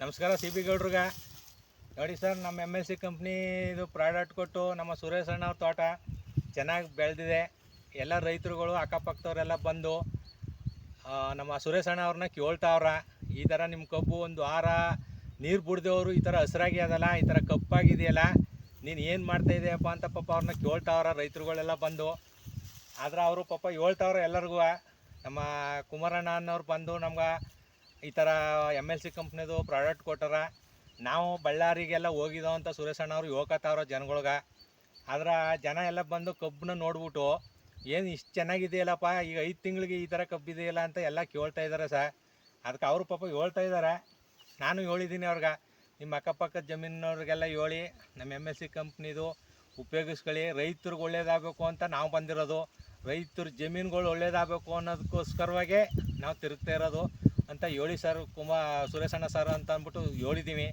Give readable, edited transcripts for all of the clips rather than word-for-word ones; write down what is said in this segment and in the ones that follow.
ನಮಸ್ಕಾರ C B ಗೌಡ್ರಿಗೆ. ನೋಡಿ ಸರ್, ನಮ್ಮ MLC ಕಂಪ್ನಿದು ಪ್ರಾಡಕ್ಟ್ ಕೊಟ್ಟು ನಮ್ಮ ಸುರೇಶ್ ಅಣ್ಣ ಅವ್ರ ತೋಟ ಚೆನ್ನಾಗಿ ಬೆಳೆದಿದೆ. ಎಲ್ಲ ರೈತರುಗಳು ಅಕ್ಕಪಕ್ಕದವರೆಲ್ಲ ಬಂದು ನಮ್ಮ ಸುರೇಶ್ ಅಣ್ಣ ಅವ್ರನ್ನ ಕೇಳ್ತಾವ್ರ, ಈ ಥರ ನಿಮ್ಮ ಕಬ್ಬು ಒಂದು ವಾರ ನೀರು ಬಿಡ್ದವರು ಈ ಥರ ಹಸಿರಾಗಿ ಅದಲ್ಲ, ಈ ಥರ ಕಪ್ಪಾಗಿದೆಯಲ್ಲ, ನೀನು ಏನು ಮಾಡ್ತಾಯಿದೆಯಪ್ಪ ಅಂತ ಪಾಪ ಅವ್ರನ್ನ ಕೇಳ್ತಾವ್ರ ರೈತರುಗಳೆಲ್ಲ ಬಂದು. ಆದ್ರೆ ಅವರು ಪಾಪ ಹೇಳ್ತಾವ್ರ ಎಲ್ಲರಿಗೂ. ನಮ್ಮ ಕುಮಾರಣ್ಣ ಅನ್ನೋರು ಬಂದು ನಮ್ಗೆ ಈ ಥರ MLC ಕಂಪ್ನಿದು ಪ್ರಾಡಕ್ಟ್ ಕೊಟ್ಟಾರ. ನಾವು ಬಳ್ಳಾರಿಗೆಲ್ಲ ಹೋಗಿದ್ದೋ ಅಂತ ಸುರೇಶ್ ಅಣ್ಣ ಅವ್ರು ಹೇಳ್ಕತ್ತಾವ್ರ ಜನಗಳ್ಗೆ. ಆದ್ರೆ ಜನ ಎಲ್ಲ ಬಂದು ಕಬ್ಬನ್ನ ನೋಡ್ಬಿಟ್ಟು ಏನು ಇಷ್ಟು ಚೆನ್ನಾಗಿದೆಯಲ್ಲಪ್ಪ, ಈಗ 5 ತಿಂಗಳಿಗೆ ಈ ಥರ ಕಬ್ಬಿದೆಯಲ್ಲ ಅಂತ ಎಲ್ಲ ಕೇಳ್ತಾ ಇದ್ದಾರೆ ಸರ್. ಅದಕ್ಕೆ ಅವರು ಪಾಪ ಹೇಳ್ತಾ ಇದ್ದಾರೆ, ನಾನು ಹೇಳಿದ್ದೀನಿ ಅವ್ರಿಗೆ, ನಿಮ್ಮ ಅಕ್ಕಪಕ್ಕದ ಜಮೀನವ್ರಿಗೆಲ್ಲ ಹೇಳಿ ನಮ್ಮ MLC ಕಂಪ್ನಿದು ಉಪಯೋಗಿಸ್ಕೊಳ್ಳಿ, ರೈತರಿಗೆ ಒಳ್ಳೇದಾಗಬೇಕು ಅಂತ ನಾವು ಬಂದಿರೋದು, ರೈತರ ಜಮೀನುಗಳು ಒಳ್ಳೇದಾಗಬೇಕು ಅನ್ನೋದಕ್ಕೋಸ್ಕರವಾಗೇ ನಾವು ತಿರುಗ್ತಾ ಇರೋದು ಅಂತ ಹೇಳಿ ಸರ್. ಸುರೇಶ್ ಅಣ್ಣ ಸರ್ ಅಂತ ಅಂದ್ಬಿಟ್ಟು ಹೇಳಿದ್ದೀವಿ.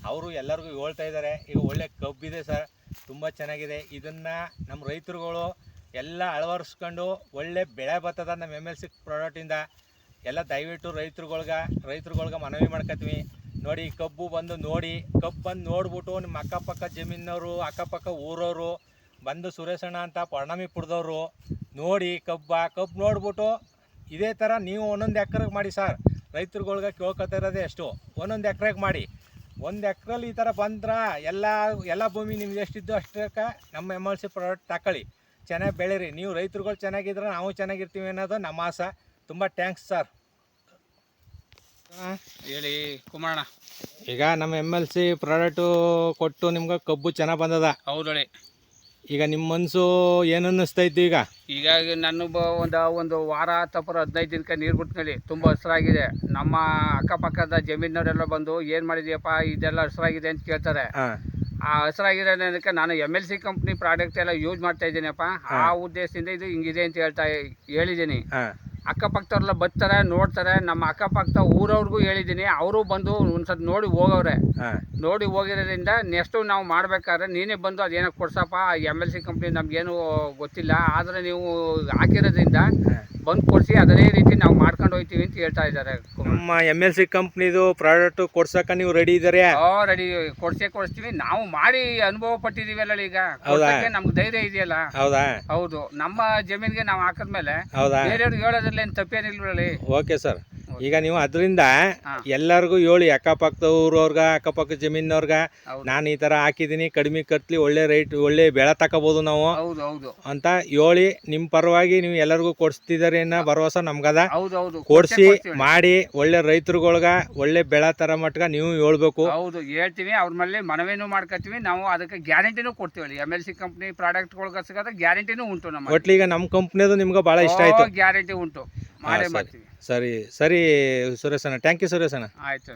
ಅವರು ಎಲ್ಲರಿಗೂ ಹೇಳ್ತಾ ಇದ್ದಾರೆ, ಈಗ ಒಳ್ಳೆ ಕಬ್ಬಿದೆ ಸರ್, ತುಂಬ ಚೆನ್ನಾಗಿದೆ, ಇದನ್ನು ನಮ್ಮ ರೈತರುಗಳು ಎಲ್ಲ ಅಳವಡಿಸ್ಕೊಂಡು ಒಳ್ಳೆ ಬೆಳೆ ಬರ್ತದ ನಮ್ಮ MLC ಪ್ರಾಡಕ್ಟಿಂದ. ಎಲ್ಲ ದಯವಿಟ್ಟು ರೈತರುಗಳ್ಗೆ ಮನವಿ ಮಾಡ್ಕೊತೀವಿ. ನೋಡಿ, ಕಬ್ಬು ಬಂದು ನೋಡಿ, ಕಬ್ಬು ಬಂದು ನೋಡ್ಬಿಟ್ಟು ನಿಮ್ಮ ಅಕ್ಕಪಕ್ಕ ಜಮೀನವರು, ಅಕ್ಕಪಕ್ಕ ಊರವರು ಬಂದು ಸುರೇಶ್ ಅಣ್ಣ ಅಂತ ಪರ್ಣಮಿ ಪುಡ್ದವರು ನೋಡಿ ಕಬ್ಬು ನೋಡ್ಬಿಟ್ಟು ಇದೇ ಥರ ನೀವು ಒಂದೊಂದು ಎಕರೆಗೆ ಮಾಡಿ ಸರ್. ರೈತರುಗಳ್ಗೆ ಕೇಳ್ಕೊತಾ ಇರೋದೇ ಎಷ್ಟು, ಒಂದೊಂದು ಎಕರೆಗೆ ಮಾಡಿ. 1 ಎಕರೆಲಿ ಈ ಥರ ಬಂದ್ರೆ ಎಲ್ಲ ಭೂಮಿ ನಿಮ್ಗೆ ಎಷ್ಟಿದ್ದು ಅಷ್ಟಕ್ಕೆ ನಮ್ಮ MLC ಪ್ರಾಡಕ್ಟ್ ತಗೊಳ್ಳಿ, ಚೆನ್ನಾಗಿ ಬೆಳೀರಿ. ನೀವು ರೈತರುಗಳು ಚೆನ್ನಾಗಿದ್ರೆ ನಾವು ಚೆನ್ನಾಗಿರ್ತೀವಿ ಅನ್ನೋದು ನಮ್ಮ ಆಸೆ. ತುಂಬ ಥ್ಯಾಂಕ್ಸ್ ಸರ್. ಹೇಳಿ ಕುಮಾರಣ್ಣ. ಈಗ ನಮ್ಮ MLC ಪ್ರಾಡಕ್ಟು ಕೊಟ್ಟು ನಿಮ್ಗೆ ಕಬ್ಬು ಚೆನ್ನಾಗಿ ಬಂದದ. ಹೌದಳಿ. ಈಗ ನಿಮ್ಮ ಮನಸ್ಸು ಏನು ಅನ್ನಿಸ್ತೈತಿ? ಈಗ ನಾನು ಒಂದು ವಾರ ತಪ್ಪರು 15 ದಿನಕ್ಕೆ ನೀರು ಬಿಟ್ಕೊಳ್ಳಿ, ತುಂಬ ಹಸಿರಾಗಿದೆ. ನಮ್ಮ ಅಕ್ಕಪಕ್ಕದ ಜಮೀನವರೆಲ್ಲ ಬಂದು ಏನು ಮಾಡಿದ್ಯಪ್ಪ ಇದೆಲ್ಲ ಹಸಿರಾಗಿದೆ ಅಂತ ಕೇಳ್ತಾರೆ. ಆ ಹಸಿರಾಗಿದೆ ಅನ್ನೋದಕ್ಕೆ ನಾನು MLC ಕಂಪ್ನಿ ಪ್ರಾಡಕ್ಟ್ ಎಲ್ಲ ಯೂಸ್ ಮಾಡ್ತಾ ಇದ್ದೀನಪ್ಪ, ಆ ಉದ್ದೇಶದಿಂದ ಇದು ಹಿಂಗಿದೆ ಅಂತ ಹೇಳಿದ್ದೀನಿ. ಅಕ್ಕಪಕ್ಕದವ್ರೆಲ್ಲ ಬರ್ತಾರೆ, ನೋಡ್ತಾರೆ. ನಮ್ಮ ಅಕ್ಕಪಕ್ಕದ ಊರವ್ರಿಗೂ ಹೇಳಿದ್ದೀನಿ, ಅವರು ಬಂದು ಒಂದ್ಸತಿ ನೋಡಿ ಹೋಗವ್ರೆ. ನೋಡಿ ಹೋಗಿರೋದ್ರಿಂದ ನೆಕ್ಸ್ಟು ನಾವು ಮಾಡ್ಬೇಕಾದ್ರೆ ನೀನೇ ಬಂದು ಅದೇನೋ ಕೊಡ್ಸಪ್ಪ, MLC ಕಂಪ್ನಿ ನಮಗೇನು ಗೊತ್ತಿಲ್ಲ, ಆದರೆ ನೀವು ಹಾಕಿರೋದ್ರಿಂದ ಬಂದು ಕೊಡಿಸಿ, ಅದೇ ರೀತಿ ನಾವು ಮಾಡ್ಕೊಂಡು ಹೋಗ್ತೀವಿ ಅಂತ ಹೇಳ್ತಾ ಇದ್ದಾರೆ. ನಮ್ಮ MLC ಕಂಪ್ನಿದು ಪ್ರಾಡಕ್ಟ್ ಕೊಡ್ಸಕ್ಕೆ ನೀವು ರೆಡಿ ಇದ್ದಾರೆ? ರೆಡಿ, ಕೊಡಿಸ್ತೀವಿ. ನಾವು ಮಾಡಿ ಅನುಭವ ಪಟ್ಟಿದೀವಲ್ಲ, ಈಗ ನಮ್ಗೆ ಧೈರ್ಯ ಇದೆಯಲ್ಲ. ಹೌದು, ನಮ್ಮ ಜಮೀನಿಗೆ ನಾವು ಹಾಕಿದ್ಮೇಲೆ ಬೇರೆಯವ್ರಿಗೆ ಹೇಳೋದ್ರಲ್ಲಿ ಏನು ತಪ್ಪೇನಿಲ್ಲ. Okay sir. ಈಗ ನೀವು ಅದರಿಂದ ಎಲ್ಲರಿಗೂ ಹೇಳಿ, ಅಕ್ಕಪಕ್ಕದ ಊರವ್ರಗ, ಅಕ್ಕಪಕ್ಕ ಜಮೀನವ್ರಗ, ನಾನು ಈ ತರ ಹಾಕಿದ್ದೀನಿ, ಕಡಿಮೆ ಖರ್ಚಲ್ಲಿ ಒಳ್ಳೆ ರೇಟ್, ಒಳ್ಳೆ ಬೆಳೆ ತಗೋಬಹುದು ನಾವು ಅಂತ ಹೇಳಿ ನಿಮ್ಮ ಪರವಾಗಿ ನೀವು ಎಲ್ಲರಿಗೂ ಕೊಡಿಸ್ತಿದ್ದಾರೆ ಅನ್ನೋ ಭರವಸೆ ನಮ್ಗದ. ಕೊಡ್ಸಿ ಮಾಡಿ ಒಳ್ಳೆ ರೈತರುಗಳ್ಗ ಒಳ್ಳೆ ಬೆಳೆ ತರ ಮಟ್ಟ ನೀವು ಹೇಳ್ಬೇಕು. ಹೌದು, ಹೇಳ್ತೀವಿ. ಅವ್ರ ಮೇಲೆ ಮನವಿನೂ ಮಾಡ್ಕೊತೀವಿ. ನಾವು ಅದಕ್ಕೆ ಗ್ಯಾರಂಟಿನೂ ಕೊಡ್ತೀವಿ. MLC ಕಂಪ್ನಿ ಪ್ರಾಡಕ್ಟ್ಗಳಿಗೆ ಸಿಗೋದ ಗ್ಯಾರಂಟಿನೂ ಉಂಟು ನಮ್ಮ. ಒಟ್ಲಿಗೆ ನಮ್ಮ ಕಂಪ್ನಿದು ನಿಮ್ಗೆ ಭಾಳ ಇಷ್ಟ ಆಯ್ತು. ಗ್ಯಾರಂಟಿ ಉಂಟು, ಮಾಡೇ ಮಾಡ್ತೀವಿ. ಸರಿ ಸುರೇಶ್ ಅಣ್ಣ, ಥ್ಯಾಂಕ್ ಯು ಸುರೇಶ್ ಅಣ್ಣ. ಆಯ್ತು.